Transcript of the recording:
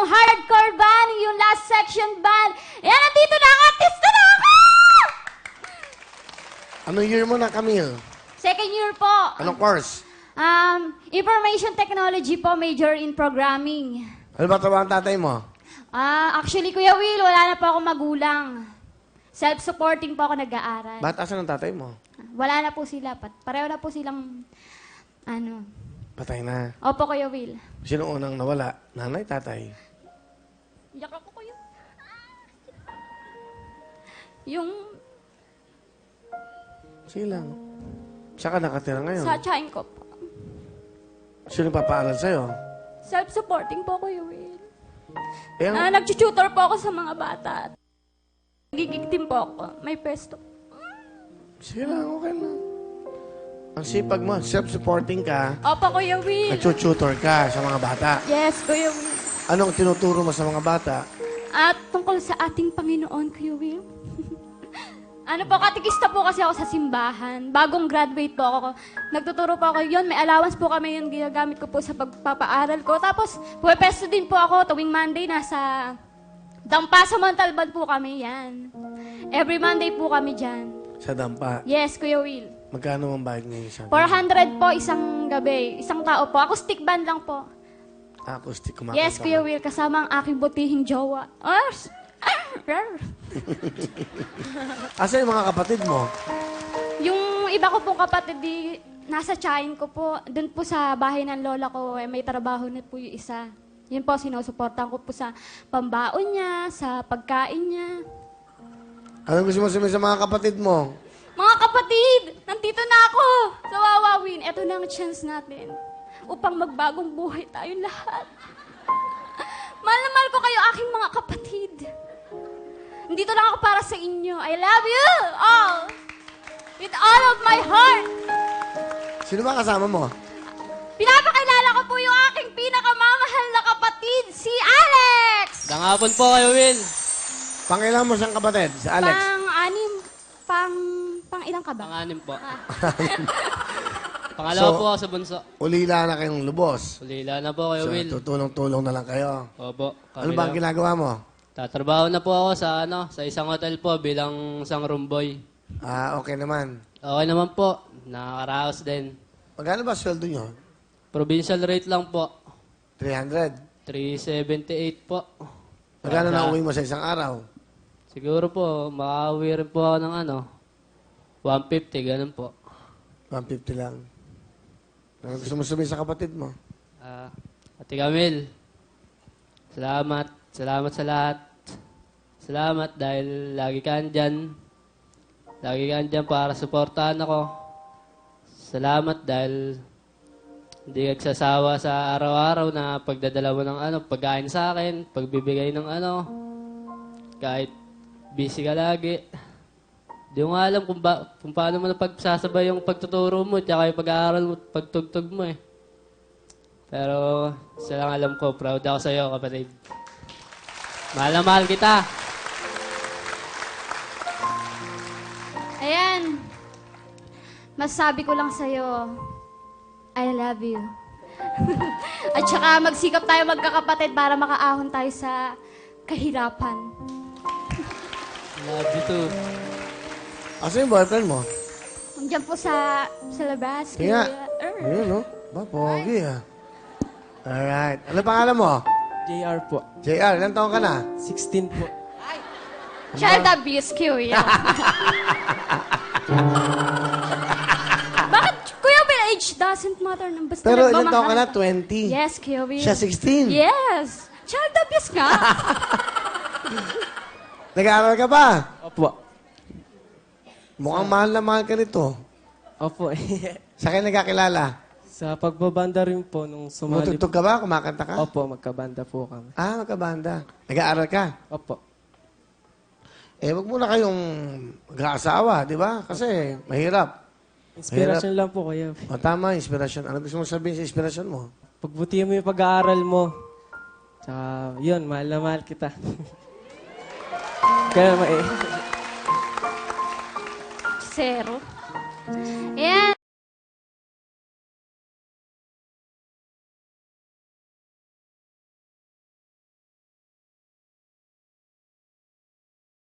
yung hardcore band, yung last section band. Ayan, nandito na ang artista na ako! Anong year mo na, Camille? Second year po. Anong course? Information technology po, major in programming. Ano ba trabaho ang tatay mo? Actually, Kuya Will, wala na po akong magulang. Self-supporting po ako nag-aaral. Ba't asan ang tatay mo? Wala na po sila. Pareho na po silang, Patay na. Opo, Kuya Will. Sino unang nawala? Nanay, tatay? Iyak ako, Kuya. Yung Sige lang. Saan ka nakatira ngayon? sa tiyahin ko po. Sino papaaral sa'yo? Self-supporting po, Kuya Will. Ang- Nag-tutor po ako sa mga bata. Nagiging team po ako. May pesto. Sige lang, okay lang. Ang sipag mo, self-supporting ka, Opo, Kuya Will. nag-tutor ka sa mga bata. Yes, Kuya Will. Anong tinuturo mo sa mga bata? At tungkol sa ating Panginoon, Kuya Will. Katikista po kasi ako sa simbahan. Bagong graduate po ako. Nagtuturo po ako yun. May allowance po kami yung ginagamit ko po sa pagpapaaral ko. Tapos, puwepesto din po ako tuwing Monday. Nasa Dampa sa Montalban po kami yan. Every Monday po kami dyan. Sa dampa. Yes, Kuya Will. Magkano ang bayad ngayon sa 400 po isang gabi. Isang tao po. Acoustic band lang po. acoustic kumakanta? Yes, Kuya Will. Kasama ang aking butihing jowa. Asa yung mga kapatid mo? Yung iba ko pong kapatid, nasa tiyahin ko po. Doon po sa bahay ng lola ko, may trabaho na po yung isa. Yun po, sinusuportan ko po sa pambaon niya, sa pagkain niya. Anong gusto mo sabihin sa mga kapatid mo? Mga kapatid, nandito na ako sa Wawawin. Ito na ang chance natin upang magbagong buhay tayong lahat. Mahal na mahal ko kayo, aking mga kapatid. Nandito lang ako para sa inyo. I love you all. With all of my heart. Sino ba kasama mo? Pinapakilala ko po yung aking pinakamamahal na kapatid, si Alex! Dangapon po kayo, Will. Pangilan mo siyang kapatid? Si Alex? Pang-anim. Pang-ilang ka ba? Panganim po. Pangalawa So, po ako sa bunso. Ulila na kayong lubos. Ulila na po kayo, So, Will. tutulong-tulong na lang kayo. Opo. Ano ba ang ginagawa mo? Tatrabaho na po ako sa sa isang hotel po bilang isang room boy. Okay naman. Okay naman po. Nakakaraos din. Magkano ba sweldo nyo? Provincial rate lang po. 300. 378 po. Magkano na uwi mo sa isang araw? Siguro po, makauwi rin po ako ng 150, ganun po. 150 lang. Ano gusto mo sabihin sa kapatid mo? Ate Camille, salamat. Salamat sa lahat. Salamat dahil lagi ka andyan. Lagi ka andyan para suportahan ako. Salamat dahil hindi ka nagsasawa sa araw-araw na pagdadala mo ng pagkain sa akin, pagbibigay ng kahit busy ka lagi. Di ko nga alam kung paano mo napagsasabay yung pagtuturo mo at yung pag-aaral mo, pagtugtog mo eh. Pero isa lang alam ko, proud ako sa iyo, kapatid. Mahal na mahal kita. Ayan. Masasabi ko lang sa'yo, I love you. At saka magsikap tayo magkakapatid para makaahon tayo sa kahirapan. Love you too. Asa yung boyfriend mo? Nandiyan po sa labas. Kaya, Kuya. ayun no? Ba, pogi ah. Alright. Ano pangalan mo? JR po. JR, ilan taon ka na? 16 po. Child abuse, Kuya. Bakit, Kuya Will, age doesn't matter. Basta Pero ilan taon ka na? nagmamahal 20. Yes, Kuya Will. Siya 16. Yes. Child abuse nga. Nag-aaral ka ba? Opo. Mukhang mahal na mahal ka nito. Opo. Sa akin nagkakilala. Sa pagbabanda rin po nung sumali. Tumutugtog ka ba? Kumakanta ka? Opo, magkabanda po kami. Magkabanda. Nag-aaral ka? Opo. Wag muna kayong mag-aasawa, di ba? Kasi mahirap. Inspirasyon lang po, kuya. Tama, inspirasyon. Ano gusto mo sabihin sa inspirasyon mo? Pagbutihan mo yung pag-aaral mo. Tsaka, yun, mahal na mahal kita. Kaya Zero. Ayan.